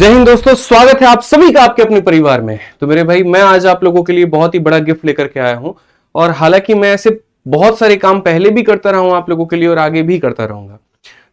जय हिंद दोस्तों, स्वागत है आप सभी का आपके अपने परिवार में। तो मेरे भाई, मैं आज आप लोगों के लिए बहुत ही बड़ा गिफ्ट लेकर के आया हूं। और हालांकि मैं ऐसे बहुत सारे काम पहले भी करता रहा हूं आप लोगों के लिए और आगे भी करता रहूंगा।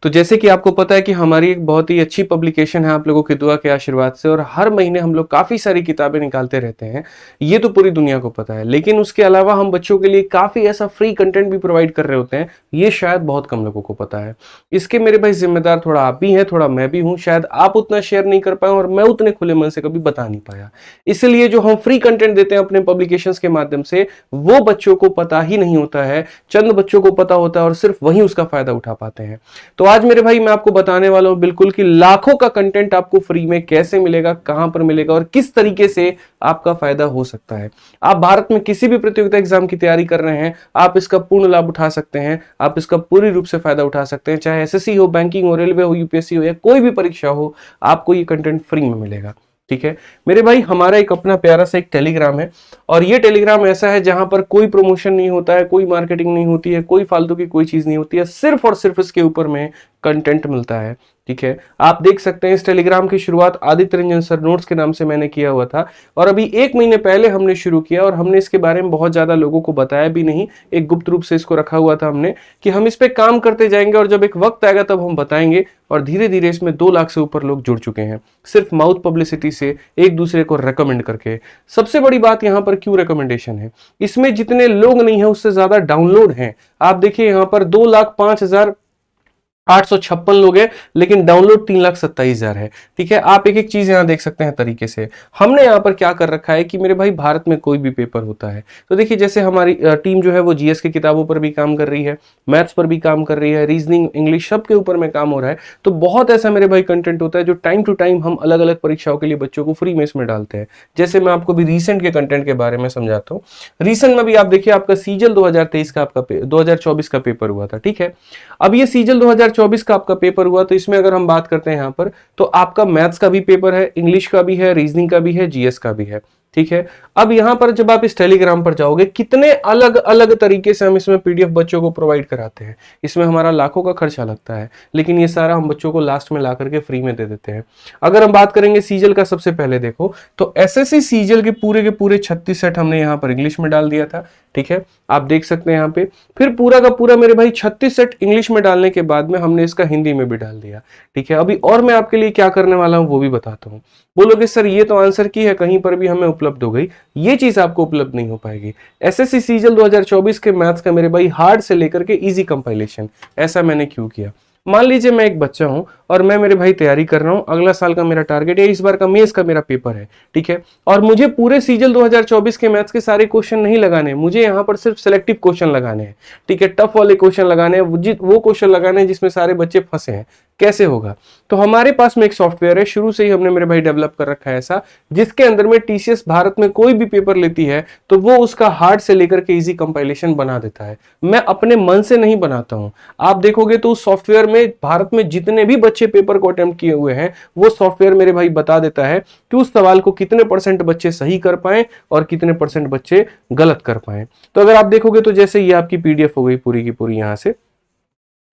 तो जैसे कि आपको पता है कि हमारी एक बहुत ही अच्छी पब्लिकेशन है आप लोगों की दुआ के आशीर्वाद से, और हर महीने हम लोग काफी सारी किताबें निकालते रहते हैं। ये तो पूरी दुनिया को पता है, लेकिन उसके अलावा हम बच्चों के लिए काफी ऐसा फ्री कंटेंट भी प्रोवाइड कर रहे होते हैं। ये शायद बहुत कम लोगों को पता है। इसके मेरे भाई जिम्मेदार थोड़ा आप भी हैं, थोड़ा मैं भी हूं। शायद आप उतना शेयर नहीं कर पाए और मैं उतने खुले मन से कभी बता नहीं पाया। इसलिए जो हम फ्री कंटेंट देते हैं अपने पब्लिकेशंस के माध्यम से, वो बच्चों को पता ही नहीं होता है। चंद बच्चों को पता होता है और सिर्फ वही उसका फायदा उठा पाते हैं। तो आज मेरे भाई मैं आपको बताने वाला हूं बिल्कुल कि लाखों का कंटेंट आपको फ्री में कैसे मिलेगा, कहां पर मिलेगा और किस तरीके से आपका फायदा हो सकता है। आप भारत में किसी भी प्रतियोगिता एग्जाम की तैयारी कर रहे हैं, आप इसका पूर्ण लाभ उठा सकते हैं। आप इसका पूरी रूप से फायदा उठा सकते हैं। चाहे एसएससी हो, बैंकिंग हो, रेलवे हो, यूपीएससी हो या कोई भी परीक्षा हो, आपको ये कंटेंट फ्री में मिलेगा। ठीक है मेरे भाई, हमारा एक अपना प्यारा सा एक टेलीग्राम है, और ये टेलीग्राम ऐसा है जहां पर कोई प्रमोशन नहीं होता है, कोई मार्केटिंग नहीं होती है, कोई फालतू की कोई चीज नहीं होती है। सिर्फ और सिर्फ इसके ऊपर में कंटेंट मिलता है। ठीक है, आप देख सकते हैं इस टेलीग्राम की शुरुआत आदित्य रंजन सर नोट्स के नाम से मैंने किया हुआ था, और अभी 1 महीने पहले हमने शुरू किया, और हमने इसके बारे में बहुत ज्यादा लोगों को बताया भी नहीं। एक गुप्त रूप से इसको रखा हुआ था हमने कि हम इस पे काम करते जाएंगे, और जब एक वक्त आएगा तब हम बताएंगे। और धीरे धीरे इसमें 2 लाख से ऊपर लोग जुड़ चुके हैं, सिर्फ माउथ पब्लिसिटी से, एक दूसरे को रेकमेंड करके। सबसे बड़ी बात यहां पर क्यों रिकमेंडेशन है, इसमें जितने लोग नहीं है उससे ज्यादा डाउनलोड हैं। आप देखिए यहां पर 2,05,856 लोग हैं, लेकिन डाउनलोड 3,27,000 है। ठीक है, आप एक एक चीज यहां देख सकते हैं तरीके से। हमने यहां पर क्या कर रखा है कि मेरे भाई, भारत में कोई भी पेपर होता है तो देखिए, जैसे हमारी टीम जो है वो जीएस की किताबों पर भी काम कर रही है, मैथ्स पर भी काम कर रही है, रीजनिंग, इंग्लिश, सब के ऊपर में काम हो रहा है। तो बहुत ऐसा मेरे भाई कंटेंट होता है जो टाइम टू टाइम हम अलग अलग परीक्षाओं के लिए बच्चों को फ्री में इसमें डालते हैं। जैसे मैं आपको भी रिसेंट के कंटेंट के बारे में समझाता हूँ। रिसेंट में भी आप देखिए, आपका सीजल 2023 का, आपका 2024 का पेपर हुआ था। ठीक है, अब ये सीजल 2024 का आपका पेपर हुआ, तो इसमें अगर हम बात करते हैं यहां पर, तो आपका मैथ्स का भी पेपर है, इंग्लिश का भी है, रीजनिंग का भी है, जीएस का भी है। ठीक है, अब यहां पर जब आप इस टेलीग्राम पर जाओगे, कितने अलग अलग तरीके से हम इसमें पीडीएफ बच्चों को प्रोवाइड कराते हैं। इसमें हमारा लाखों का खर्चा लगता है, लेकिन ये सारा हम बच्चों को लास्ट में ला करके फ्री में दे देते हैं। अगर हम बात करेंगे सीजल का, सबसे पहले देखो तो एसएससी सीजल के पूरे 36 सेट हमने यहां पर इंग्लिश में डाल दिया था। ठीक है, आप देख सकते हैं यहाँ पे। फिर पूरा का पूरा मेरे भाई 36 सेट इंग्लिश में डालने के बाद में हमने इसका हिंदी में भी डाल दिया। ठीक है, अभी और मैं आपके लिए क्या करने वाला हूं वो भी बताता हूं। बोलोगे सर ये तो आंसर की है, कहीं पर भी हमें उपलब्ध हो गई। ये चीज आपको उपलब्ध नहीं हो पाएगी। एसएससी सीजल 2024 के मैथ्स का मेरे भाई हार्ड से लेकर के इजी कंपाइलेशन, ऐसा मैंने क्यों किया। मान लीजिए मैं एक बच्चा हूं और मैं मेरे भाई तैयारी कर रहा हूं, अगला साल का मेरा टारगेट है, इस बार का मेंस का मेरा पेपर है। ठीक है, और मुझे पूरे सीजल 2024 के मैथ्स के सारे क्वेश्चन नहीं लगाने, मुझे यहां पर सिर्फ सिलेक्टिव क्वेश्चन लगाने हैं। ठीक है, टफ वाले क्वेश्चन लगाने हैं, वो क्वेश्चन लगाने हैं जिसमें सारे बच्चे फंसे हैं। कैसे होगा, तो हमारे पास में एक सॉफ्टवेयर है, शुरू से ही हमने मेरे भाई डेवलप कर रखा है ऐसा, जिसके अंदर में टीसीएस भारत में कोई भी पेपर लेती है तो वो उसका हार्ड से लेकर के इजी कंपाइलेशन बना देता है। मैं अपने मन से नहीं बनाता हूं। आप देखोगे तो उस सॉफ्टवेयर में भारत में जितने भी बच्चे पेपर को अटेम्प्ट किए हुए हैं, वो सॉफ्टवेयर मेरे भाई बता देता है कि उस सवाल को कितने % बच्चे सही कर पाए और कितने % बच्चे गलत कर पाए। तो अगर आप देखोगे तो जैसे ये आपकी पीडीएफ हो गई पूरी की पूरी यहां से।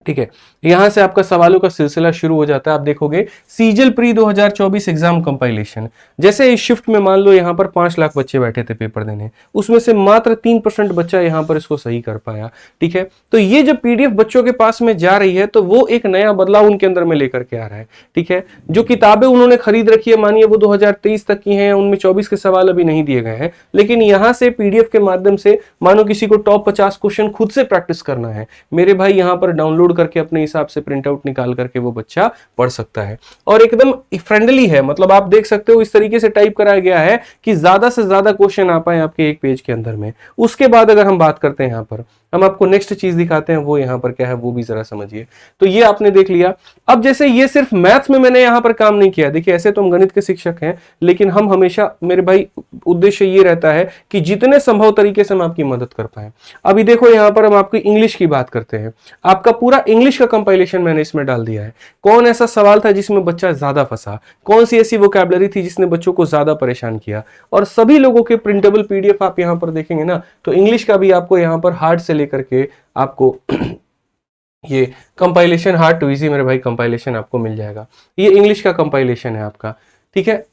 ठीक है, यहां से आपका सवालों का सिलसिला शुरू हो जाता है। आप देखोगे सीजल प्री 2024 एग्जाम कंपाइलेशन, जैसे इस शिफ्ट में मान लो यहां पर 5 लाख बच्चे बैठे थे पेपर देने, उसमें से मात्र 3% बच्चा यहां पर इसको सही कर पाया। ठीक है, तो ये जब पीडीएफ बच्चों के पास में जा रही है तो वो एक नया बदलाव उनके अंदर में लेकर के आ रहा है। ठीक है, जो किताबें उन्होंने खरीद रखी है, मानिए वो 2023 तक की हैं, उनमें 24 के सवाल अभी नहीं दिए गए हैं, लेकिन यहां से पीडीएफ के माध्यम से मानो किसी को टॉप 50 क्वेश्चन खुद से प्रैक्टिस करना है, मेरे भाई यहां पर डाउनलोड करके अपने हिसाब से प्रिंट आउट निकाल करके वो बच्चा पढ़ सकता है। और एकदम फ्रेंडली है, मतलब आप देख सकते हो इस तरीके से टाइप कराया गया है कि ज्यादा से ज्यादा क्वेश्चन आ पाए आपके एक पेज के अंदर में। उसके बाद अगर हम बात करते हैं यहां पर, हम आपको नेक्स्ट चीज दिखाते हैं, वो यहां पर क्या है वो भी जरा समझिए। तो ये आपने देख लिया। अब जैसे ये सिर्फ मैथ्स में मैंने यहां पर काम नहीं किया, देखिए ऐसे तो हम गणित के शिक्षक हैं, लेकिन हम हमेशा मेरे भाई उद्देश्य ये रहता है कि जितने संभव तरीके से हम आपकी मदद कर पाए। अभी देखो यहां पर हम आपकी इंग्लिश की बात करते हैं, आपका पूरा इंग्लिश का कंपाइलेशन मैंने इसमें डाल दिया है। कौन ऐसा सवाल था जिसमें बच्चा ज्यादा फंसा, कौन सी ऐसी वोकैबुलरी थी जिसने बच्चों को ज्यादा परेशान किया, और सभी लोगों के प्रिंटेबल पीडीएफ आप यहां पर देखेंगे ना, तो इंग्लिश का भी आपको यहां पर हार्ड से लेकर के आपको ये कंपाइलेशन हार्ड टू इजी मेरे भाई कंपाइलेशन आपको मिल जाएगा। ये इंग्लिश का कंपाइलेशन है आपका। ठीक है।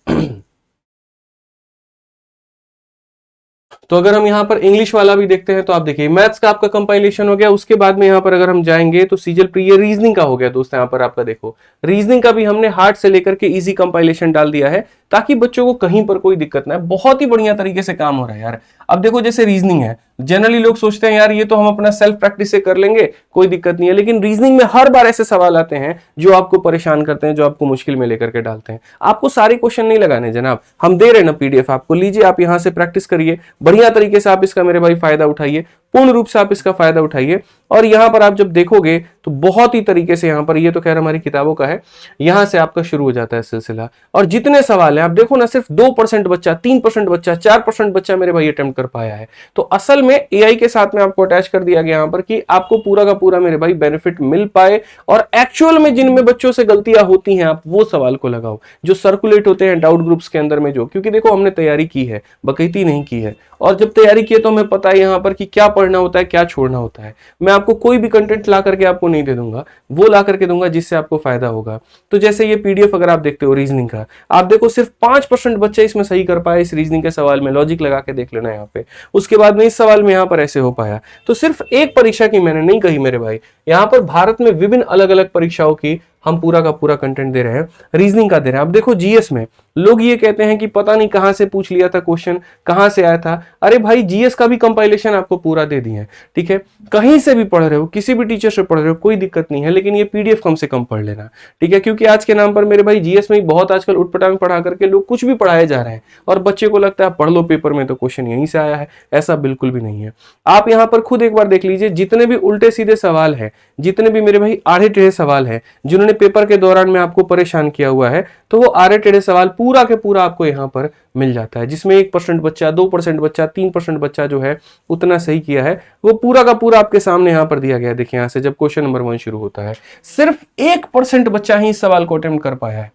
तो अगर हम यहाँ पर इंग्लिश वाला भी देखते हैं तो आप देखिए मैथ्स का आपका कंपाइलेशन हो गया, उसके बाद में यहाँ पर अगर हम जाएंगे तो सीजल प्री रीजनिंग का हो गया दोस्त। यहाँ पर आपका देखो रीजनिंग का भी हमने हार्ड से लेकर के इजी कंपाइलेशन डाल दिया है ताकि बच्चों को कहीं पर कोई दिक्कत ना है। बहुत ही बढ़िया तरीके से काम हो रहा है यार। अब देखो जैसे रीजनिंग है, जनरली लोग सोचते हैं यार ये तो हम अपना सेल्फ प्रैक्टिस से कर लेंगे, कोई दिक्कत नहीं है, लेकिन रीजनिंग में हर बार ऐसे सवाल आते हैं जो आपको परेशान करते हैं, जो आपको मुश्किल में लेकर के डालते हैं। आपको सारे क्वेश्चन नहीं लगाने जनाब, हम दे रहे हैं ना पीडीएफ आपको, लीजिए आप यहां से प्रैक्टिस करिए बढ़िया तरीके से, आप इसका मेरे भाई फायदा उठाइए, पूर्ण रूप से आप इसका फायदा उठाइए। और यहां पर आप जब देखोगे तो बहुत ही तरीके से यहां पर, ये तो खैर हमारी किताबों का है, यहां से आपका शुरू हो जाता है सिलसिला। और जितने सवाल हैं आप देखो ना, सिर्फ 2% बच्चा, 3% बच्चा, 4% बच्चा मेरे भाई अटेम्प्ट कर पाया है। तो असल में एआई के साथ में आपको अटैच कर दिया गया यहां पर कि आपको पूरा का पूरा मेरे भाई बेनिफिट मिल पाए। और एक्चुअल में जिनमें बच्चों से गलतियां होती हैं आप वो सवाल को लगाओ जो सर्कुलेट होते हैं डाउट ग्रुप्स के अंदर में, जो क्योंकि देखो हमने तैयारी की है, बकैती नहीं की है। और जब तैयारी की है तो हमें पता है यहाँ पर कि क्या पढ़ना होता है, क्या छोड़ना होता है। मैं आपको कोई भी कंटेंट ला करके आपको नहीं दे दूंगा, वो ला करके दूंगा जिससे आपको फायदा होगा। तो जैसे ये पीडीएफ अगर आप देखते हो रीजनिंग का, आप देखो सिर्फ 5% बच्चे इसमें सही कर पाए इस रीजनिंग के सवाल में, लॉजिक लगा के देख लेना यहाँ पे। उसके बाद में इस सवाल में यहाँ पर ऐसे हो पाया। तो सिर्फ एक परीक्षा की मैंने नहीं कही मेरे भाई, यहाँ पर भारत में विभिन्न अलग अलग परीक्षाओं की हम पूरा का पूरा कंटेंट दे रहे हैं, रीजनिंग का दे रहे हैं। अब देखो जीएस में लोग ये कहते हैं कि पता नहीं कहां से पूछ लिया था क्वेश्चन, कहां से आया था। अरे भाई जीएस का भी कंपाइलेशन आपको पूरा दे दिए हैं, ठीक है। कहीं से भी पढ़ रहे हो, किसी भी टीचर से पढ़ रहे हो, कोई दिक्कत नहीं है, लेकिन ये पीडीएफ कम से कम पढ़ लेना, ठीक है। क्योंकि आज के नाम पर मेरे भाई जीएस में बहुत आजकल उठपटांग पढ़ा करके लोग कुछ भी पढ़ाए जा रहे हैं और बच्चे को लगता है पढ़ लो पेपर में तो क्वेश्चन यहीं से आया है। ऐसा बिल्कुल भी नहीं है। आप यहाँ पर खुद एक बार देख लीजिए, जितने भी उल्टे सीधे सवाल है, जितने भी मेरे भाई आड़े टेढ़े सवाल है जिन्होंने पेपर के दौरान में आपको परेशान किया हुआ है, तो वो आड़े टेढ़े सवाल पूरा के पूरा आपको यहाँ पर मिल जाता है। जिसमें 1% बच्चा, 2% बच्चा, 3% बच्चा जो है उतना सही किया है, वो पूरा का पूरा आपके सामने यहाँ पर दिया गया है। देखिए यहाँ से जब क्वेश्चन नंबर 1 शुरू होता है, सिर्फ 1% बच्चा ही इस सवाल को अटेम्प्ट कर पाया है,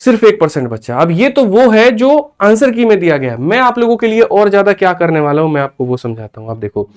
सिर्फ 1% बच्चा। अब ये तो वो है जो आंसर की में दिया गया है। मैं आप लोगों के लिए और ज्यादा क्या करने वाला हूं, मैं आपको वो समझाता हूं। आप देखो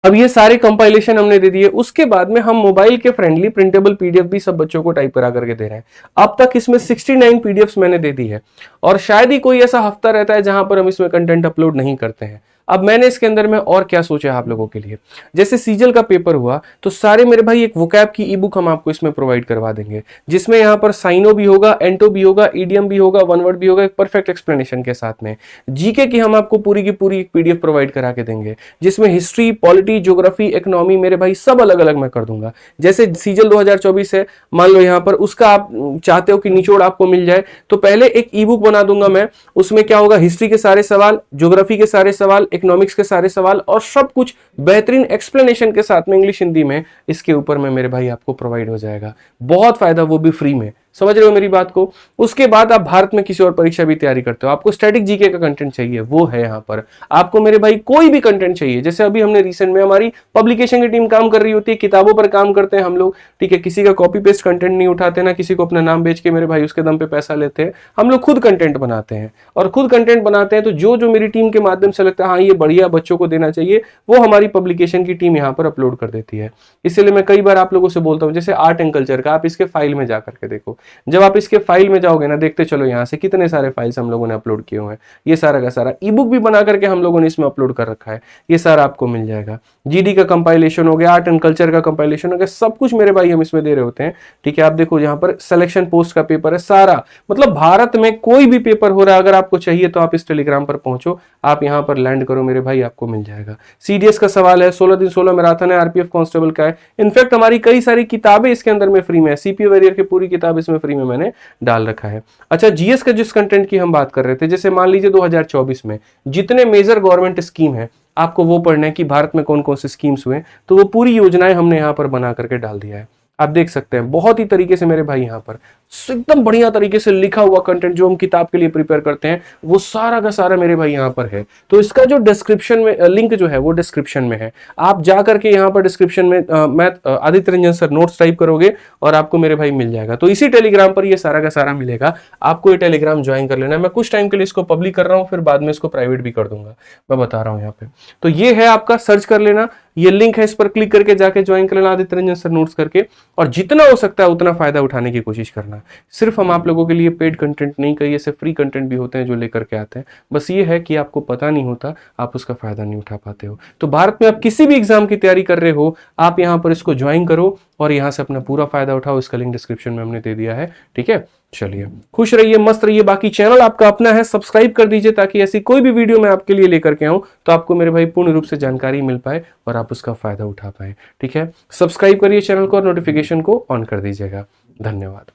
अब ये सारे कंपाइलेशन हमने दे दिए, उसके बाद में हम मोबाइल के फ्रेंडली प्रिंटेबल पीडीएफ भी सब बच्चों को टाइप करा करके दे रहे हैं। अब तक इसमें 69 पीडीएफ्स मैंने दे दी है, और शायद ही कोई ऐसा हफ्ता रहता है जहां पर हम इसमें कंटेंट अपलोड नहीं करते हैं। अब मैंने इसके अंदर में और क्या सोचा है आप लोगों के लिए, जैसे सीजल का पेपर हुआ तो सारे मेरे भाई एक वोकैब की ई बुक हम आपको इसमें प्रोवाइड करवा देंगे, जिसमें यहाँ पर साइनो भी होगा, एंटो भी होगा, ईडीएम भी होगा, वन वर्ड भी होगा, एक परफेक्ट एक्सप्लेनेशन के साथ में। जीके की हम आपको पूरी की पूरी एक पीडीएफ प्रोवाइड करा के देंगे, जिसमें हिस्ट्री, पॉलिटी, ज्योग्राफी, इकोनॉमी मेरे भाई सब अलग अलग मैं कर दूंगा। जैसे सीजल 2024 है, मान लो यहाँ पर उसका आप चाहते हो कि निचोड़ आपको मिल जाए, तो पहले एक ई बुक बना दूंगा मैं। उसमें क्या होगा, हिस्ट्री के सारे सवाल, ज्योग्राफी के सारे सवाल, इकोनॉमिक्स के सारे सवाल, और सब कुछ बेहतरीन एक्सप्लेनेशन के साथ में इंग्लिश हिंदी में इसके ऊपर में मेरे भाई आपको प्रोवाइड हो जाएगा। बहुत फायदा, वो भी फ्री में। समझ रहे हो मेरी बात को। उसके बाद आप भारत में किसी और परीक्षा भी तैयारी करते हो, आपको स्टैटिक जीके का कंटेंट चाहिए, वो है यहाँ पर। आपको मेरे भाई कोई भी कंटेंट चाहिए, जैसे अभी हमने रिसेंट में, हमारी पब्लिकेशन की टीम काम कर रही होती है, किताबों पर काम करते हैं हम लोग, ठीक है। किसी का कॉपी पेस्ट कंटेंट नहीं उठाते ना, किसी को अपना नाम बेच के मेरे भाई उसके दम पे पैसा लेते हैं। हम लोग खुद कंटेंट बनाते हैं, और खुद कंटेंट बनाते हैं तो जो जो मेरी टीम के माध्यम से लगता है हाँ ये बढ़िया बच्चों को देना चाहिए, वो हमारी पब्लिकेशन की टीम यहाँ पर अपलोड कर देती है। इसलिए मैं कई बार आप लोगों से बोलता हूँ, जैसे आर्ट एंड कल्चर का, आप इसके फाइल में जाकर के देखो। जब आप इसके फाइल में जाओगे ना, देखते चलो यहाँ से कितने सारे फाइल्स हम लोगों ने अपलोड किए हुए हैं। ये सारा का सारा ई बुक भी बना करके हम लोगों ने इसमें अपलोड कर रखा है, ये सारा आपको मिल जाएगा। जीडी का कंपाइलेशन हो गया, आर्ट एंड कल्चर का कंपाइलेशन हो गया, सब कुछ मेरे भाई हम इसमें दे रहे होते हैं, ठीक है। आप देखो यहाँ पर सिलेक्शन पोस्ट का पेपर है सारा, मतलब भारत में कोई भी पेपर हो रहा है, अगर आपको चाहिए तो आप इस टेलीग्राम पर पहुंचो, आप यहाँ पर लैंड करो मेरे भाई, आपको मिल जाएगा। सीडीएस का सवाल है, 16 दिन 16 मैराथन है, आरपीएफ कांस्टेबल का है। इनफैक्ट हमारी कई सारी किताबें इसके अंदर में फ्री में है, सीपीओ वॉरियर की पूरी किताब इसमें फ्री में मैंने डाल रखा है। अच्छा, जीएस का जिस कंटेंट की हम बात कर रहे थे, जैसे मान लीजिए 2024 में जितने मेजर गवर्नमेंट स्कीम है, आपको वो पढ़ना है कि भारत में कौन कौन से स्कीम्स हुए, तो वो पूरी योजनाएं हमने यहाँ पर बना करके डाल दिया है। आप देख सकते हैं बहुत ही तरीके से मेरे भाई यहाँ पर एकदम बढ़िया तरीके से लिखा हुआ कंटेंट जो हम किताब के लिए प्रिपेयर करते हैं, वो सारा का सारा मेरे भाई यहाँ पर है। तो इसका जो डिस्क्रिप्शन में लिंक जो है वो डिस्क्रिप्शन में है, आप जा करके यहाँ पर डिस्क्रिप्शन में मैं Aditya Ranjan sir notes type करोगे और आपको मेरे भाई मिल जाएगा। तो इसी टेलीग्राम पर ये सारा का सारा मिलेगा, आपको ये टेलीग्राम ज्वाइन कर लेना है। मैं कुछ टाइम के लिए इसको पब्लिक कर रहा हूँ, फिर बाद में इसको प्राइवेट भी कर दूंगा, मैं बता रहा हूँ यहाँ पे। तो ये है आपका, सर्च कर लेना, ये लिंक है, इस पर क्लिक करके जाके ज्वाइन कर लेना आदित्य रंजन सर नोट्स करके, और जितना हो सकता है उतना फायदा उठाने की कोशिश करना। सिर्फ हम आप लोगों के लिए पेड कंटेंट नहीं, कई ऐसे फ्री कंटेंट भी होते हैं जो लेकर के आते हैं। बस ये है कि आपको पता नहीं होता, आप उसका फायदा नहीं उठा पाते हो। तो भारत में आप किसी भी एग्जाम की तैयारी कर रहे हो, आप यहाँ पर इसको ज्वाइन करो और यहाँ से अपना पूरा फायदा उठाओ। इसका लिंक डिस्क्रिप्शन में हमने दे दिया है, ठीक है। चलिए, खुश रहिए, मस्त रहिए। बाकी चैनल आपका अपना है, सब्सक्राइब कर दीजिए ताकि ऐसी कोई भी वीडियो मैं आपके लिए लेकर के आऊं तो आपको मेरे भाई पूर्ण रूप से जानकारी मिल पाए और आप उसका फायदा उठा पाए, ठीक है। सब्सक्राइब करिए चैनल को और नोटिफिकेशन को ऑन कर दीजिएगा। धन्यवाद।